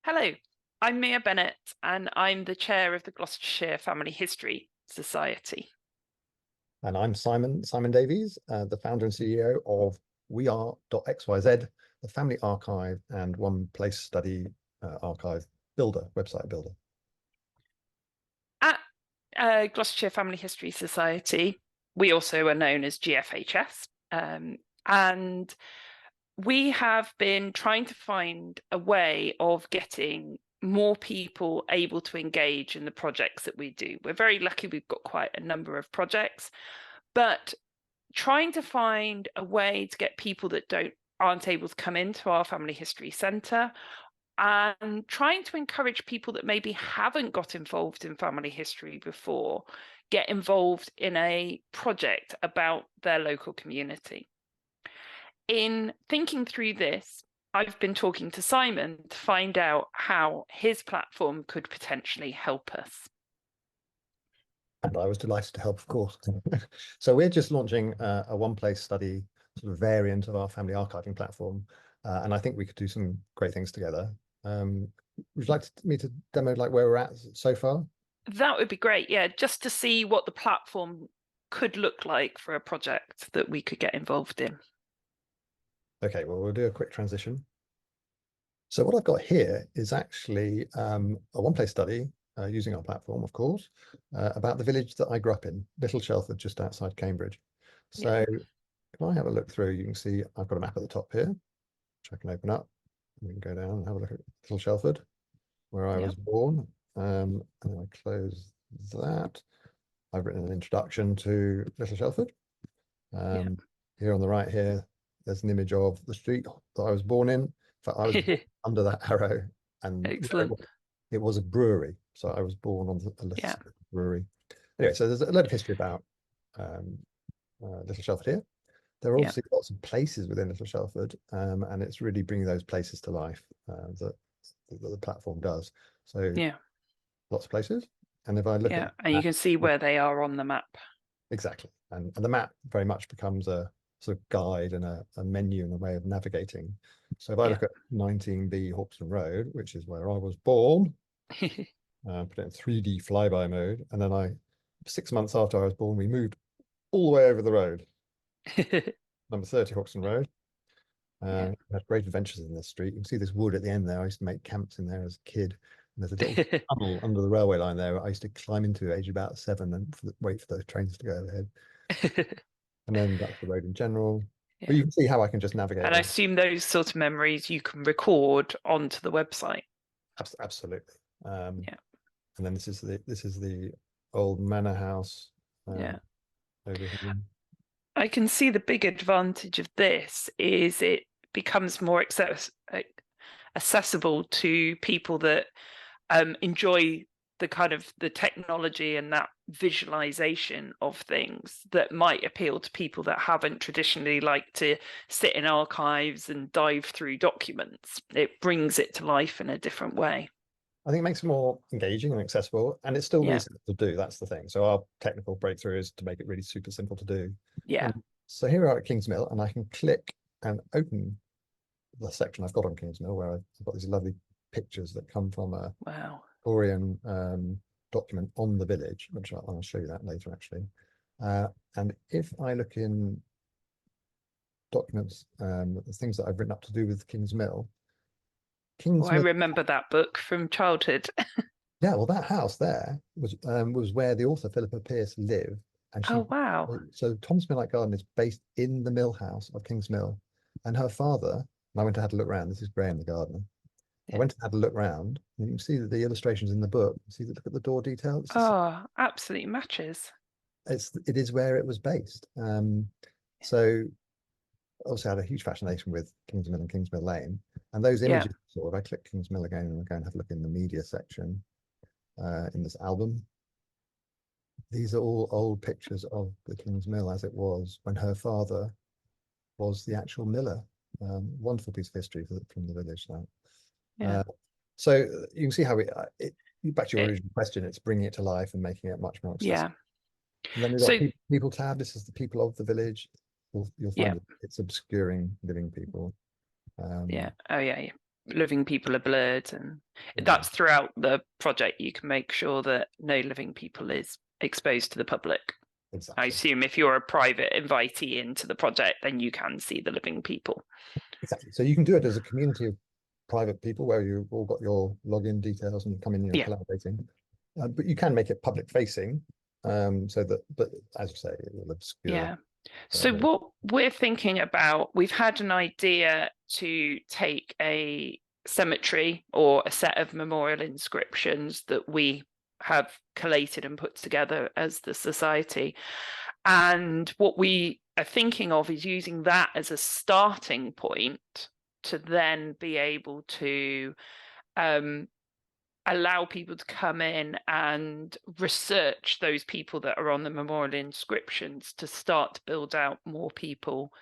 Hello, I'm Mia Bennett and I'm the chair of the Gloucestershire Family History Society. And I'm Simon Davies, the founder and CEO of WeAre.xyz, the family archive and one place study archive builder, website builder. At Gloucestershire Family History Society, we also are known as GFHS, and we have been trying to find a way of getting more people able to engage in the projects that we do. We're very lucky we've got quite a number of projects, but trying to find a way to get people that aren't able to come into our family history centre, and trying to encourage people that maybe haven't got involved in family history before get involved in a project about their local community. In thinking through this, I've been talking to Simon to find out how his platform could potentially help us. And I was delighted to help, of course. So we're just launching a one-place study sort of variant of our family archiving platform. And I think we could do some great things together. Would you like me to demo like where we're at so far? That would be great, yeah, just to see what the platform could look like for a project that we could get involved in. Okay, well, we'll do a quick transition. So what I've got here is actually a one-place study using our platform, of course, about the village that I grew up in, Little Shelford, just outside Cambridge. So if I have a look through, you can see I've got a map at the top here, which I can open up. We can go down and have a look at Little Shelford, where I was born. And then I close that. I've written an introduction to Little Shelford. Here on the right here, there's an image of the street that I was born in. In fact, I was under that arrow, and Excellent. it was a brewery. So I was born on a brewery. Anyway, so there's a lot of history about Little Shelford here. There are obviously lots of places within Little Shelford, and it's really bringing those places to life that the platform does. So lots of places. And if I look at and you can see where they are on the map. Exactly. And the map very much becomes a sort of guide and a menu and a way of navigating. So if I look at 19B Hawkston Road, which is where I was born, put it in 3D flyby mode, and then 6 months after I was born, we moved all the way over the road. Number 30 Hawkston Road. We had great adventures in this street. You can see this wood at the end there. I used to make camps in there as a kid. And there's a little tunnel under the railway line there. I used to climb into at age about 7 and wait for those trains to go overhead. And then that's the road in general. But you can see how I can just navigate. And I assume those sort of memories you can record onto the website. Absolutely. And then this is the old manor house. Over here. I can see the big advantage of this is it becomes more accessible to people that enjoy the kind of the technology and that visualization of things that might appeal to people that haven't traditionally liked to sit in archives and dive through documents. It brings it to life in a different way. I think it makes it more engaging and accessible, and it's still really simple to do. That's the thing. So our technical breakthrough is to make it really super simple to do. So here we are at Kings Mill, and I can click and open the section I've got on Kings Mill, where I've got these lovely pictures that come from a Victorian document on the village, which I'll show you that later, actually. And if I look in documents, the things that I've written up to do with Kings Mill. I remember that book from childhood. Yeah, well, that house there was where the author Philippa Pearce lived. And so Tom's Millite Garden is based in the mill house of Kings Mill. And her father, and I went to have a look around. This is Graham, the gardener. I went and had a look round, and you can see that the illustrations in the book. See the look at the door detail. Absolutely matches. It is where it was based. So obviously I had a huge fascination with Kings Mill and Kings Mill Lane, and those images. Sort of, I click Kings Mill again, and I go and have a look in the media section in this album. These are all old pictures of the Kings Mill as it was when her father was the actual miller. Wonderful piece of history from the village now. So you can see how back to your original question, it's bringing it to life and making it much more accessible. And then we've got people tab. This is the people of the village. You'll find it's obscuring living people. living people are blurred, and Yeah, that's throughout the project. You can make sure that no living people is exposed to the public. I exactly. assume if you're a private invitee into the project, then you can see the living people. Exactly. So you can do it as a community of private people where you've all got your login details and you come in and you're Yeah. collaborating. But you can make it public facing, so that, but as you say, it will obscure. Yeah. So what we're thinking about, we've had an idea to take a cemetery or a set of memorial inscriptions that we have collated and put together as the society. And what we are thinking of is using that as a starting point to then be able to allow people to come in and research those people that are on the memorial inscriptions to start to build out more people,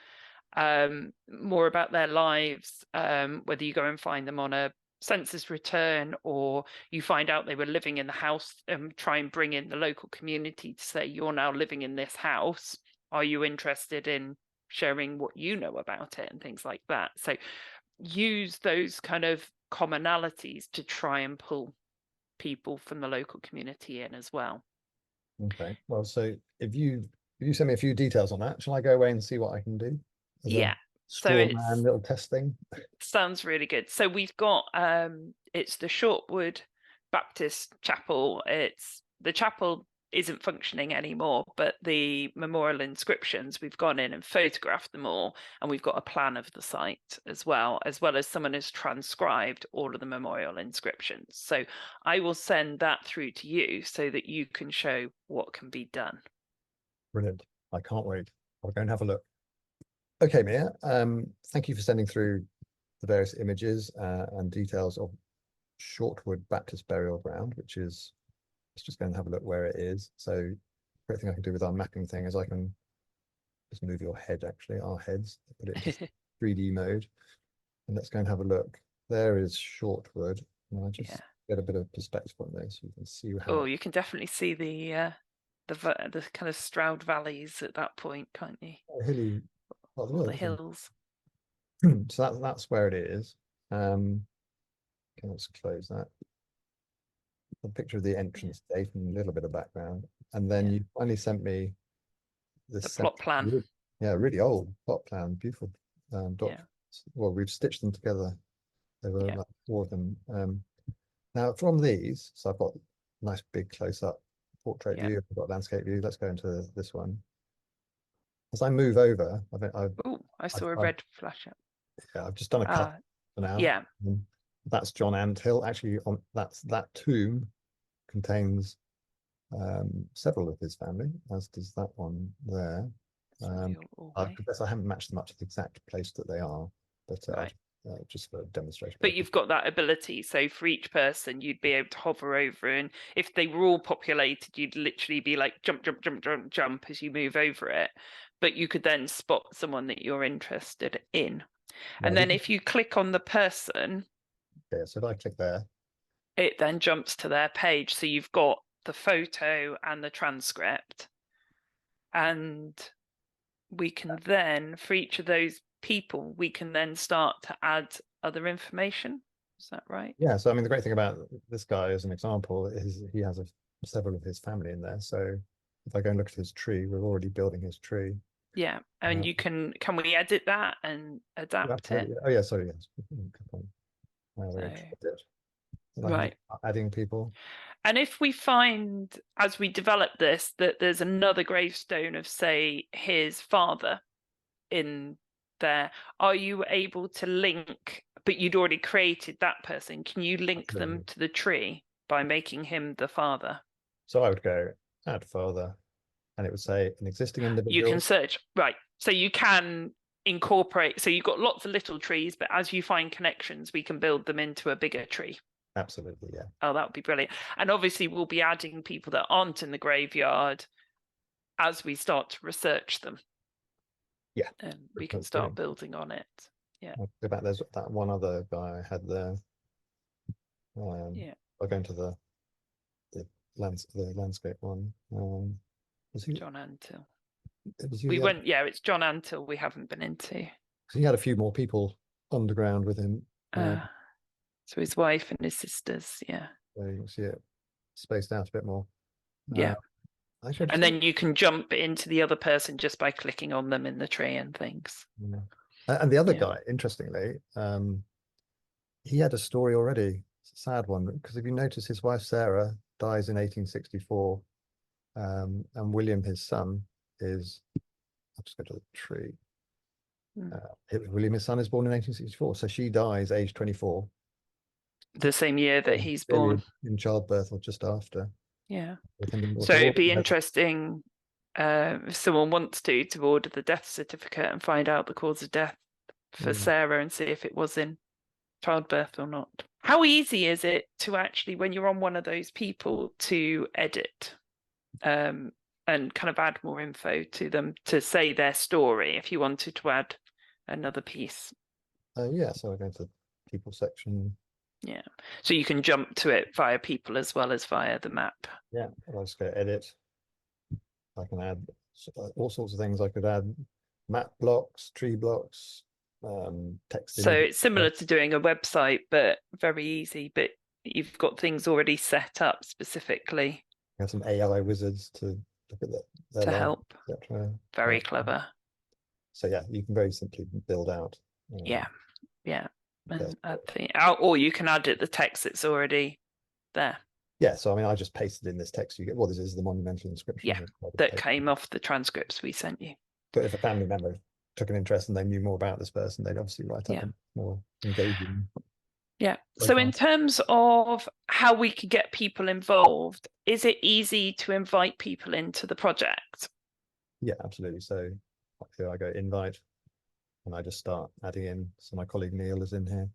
more about their lives, whether you go and find them on a census return or you find out they were living in the house, and try and bring in the local community to say, you're now living in this house. Are you interested in sharing what you know about it and things like that? So use those kind of commonalities to try and pull people from the local community in as well. Okay. Well, so if you send me a few details on that, shall I go away and see what I can do? As Yeah. a So straw it's man little test thing. sounds really good. So we've got it's the Shortwood Baptist Chapel. It's the chapel isn't functioning anymore, but the memorial inscriptions, we've gone in and photographed them all, and we've got a plan of the site as well as someone has transcribed all of the memorial inscriptions. So I will send that through to you so that you can show what can be done. Brilliant. I can't wait. I'll go and have a look. Okay, Mia, thank you for sending through the various images and details of Shortwood Baptist Burial Ground, which is, let's just go and have a look where it is. So great thing I can do with our mapping thing is I can just move your head, actually, our heads, put it into 3D mode. And let's go and have a look. There is Shortwood. And I just get a bit of perspective on this. So you can see how. Oh, you can definitely see the kind of Stroud valleys at that point, can't you? Hilly, all the hills. So that's where it is. Okay, let's close that. A picture of the entrance gate and a little bit of background. And then you finally sent me this the plot plan. Yeah, really old plot plan, beautiful documents. Well, we've stitched them together. There were like 4 of them. Now from these, so I've got a nice big close-up portrait view, I've got landscape view. Let's go into this one. As I move over, I saw a red flash up. Yeah, I've just done a cut for now. Yeah. That's John Anthill. Actually, that tomb contains several of his family, as does that one there. I guess I haven't matched them up to the exact place that they are, but just for demonstration. But you've got that ability. So for each person, you'd be able to hover over, and if they were all populated, you'd literally be like jump, jump, jump, jump, jump as you move over it. But you could then spot someone that you're interested in. And then if you click on the person, so if I click there, it then jumps to their page. So you've got the photo and the transcript, and we can then, for each of those people, we can then start to add other information. Is that right? Yeah. So I mean, the great thing about this guy as an example is he has several of his family in there. So if I go and look at his tree, we're already building his tree. Yeah, and you can we edit that and adapt it? Oh yeah, sorry, yes. Right. Adding people. And if we find, as we develop this, that there's another gravestone of, say, his father in there, are you able to link, but you'd already created that person, can you link them to the tree by making him the father? So I would go add father, and it would say an existing individual. You can search, right. So you can incorporate, so you've got lots of little trees, but as you find connections, we can build them into a bigger tree. Absolutely, yeah. Oh, that would be brilliant. And obviously we'll be adding people that aren't in the graveyard as we start to research them. Yeah. And we can start building on it. Yeah. There's that one other guy I had there. I'll go into the landscape one. John Anthill. It's John Anthill we haven't been into. He had a few more people underground with him. So his wife and his sisters, yeah. So you can see it spaced out a bit more. Yeah. Actually, And then you can jump into the other person just by clicking on them in the tree and things. yeah. And the other Yeah. guy, interestingly, he had a story already. It's a sad one, because if you notice, his wife Sarah dies in 1864, and William, his son, is. I'll just go to the tree. Mm. William, his son, is born in 1864, so she dies age 24. The same year that he's Clearly born. in childbirth or just after. Yeah. With him being So also it'd be interesting if someone wants to order the death certificate and find out the cause of death for Sarah and see if it was in childbirth or not. How easy is it to actually, when you're on one of those people, to edit and kind of add more info to them to say their story if you wanted to add another piece? yeah, so I go to the people section. Yeah, so you can jump to it via people as well as via the map. Yeah, I'll just go edit. I can add all sorts of things. I could add map blocks, tree blocks, text. So it's similar to doing a website, but very easy, but you've got things already set up specifically. I have some AI wizards to look at their to life, help. etc. Very clever. So yeah, you can very simply build out. Yeah. And Yes. or you can add it the text that's already there. Yeah, so I mean, I just pasted in this text. You get, well, this is the monumental inscription. Yeah, that came off the transcripts we sent you. But if a family member took an interest and they knew more about this person, they'd obviously write up Yeah. a more engaging. Yeah. So in terms of how we could get people involved, is it easy to invite people into the project? Yeah, absolutely. So here I go invite, and I just start adding in. So my colleague Neil is in here.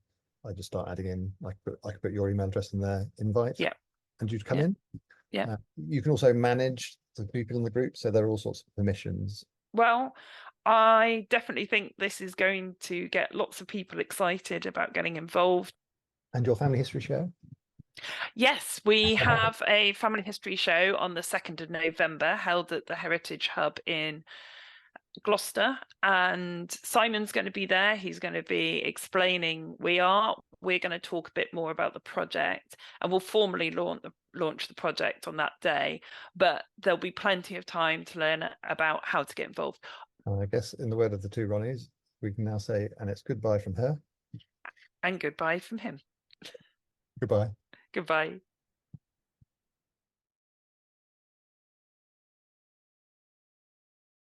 I just start adding in. I could put your email address in there. Invite. Yeah. And you'd come in. Yeah. You can also manage the people in the group. So there are all sorts of permissions. Well, I definitely think this is going to get lots of people excited about getting involved. And your family history show? Yes, we have a family history show on the 2nd of November held at the Heritage Hub in Gloucester, and Simon's going to be there. He's going to be explaining WeAre. We're going to talk a bit more about the project, and we'll formally launch the project on that day, but there'll be plenty of time to learn about how to get involved. I guess in the word of the two Ronnies, we can now say, and it's goodbye from her. And goodbye from him. Goodbye. Goodbye.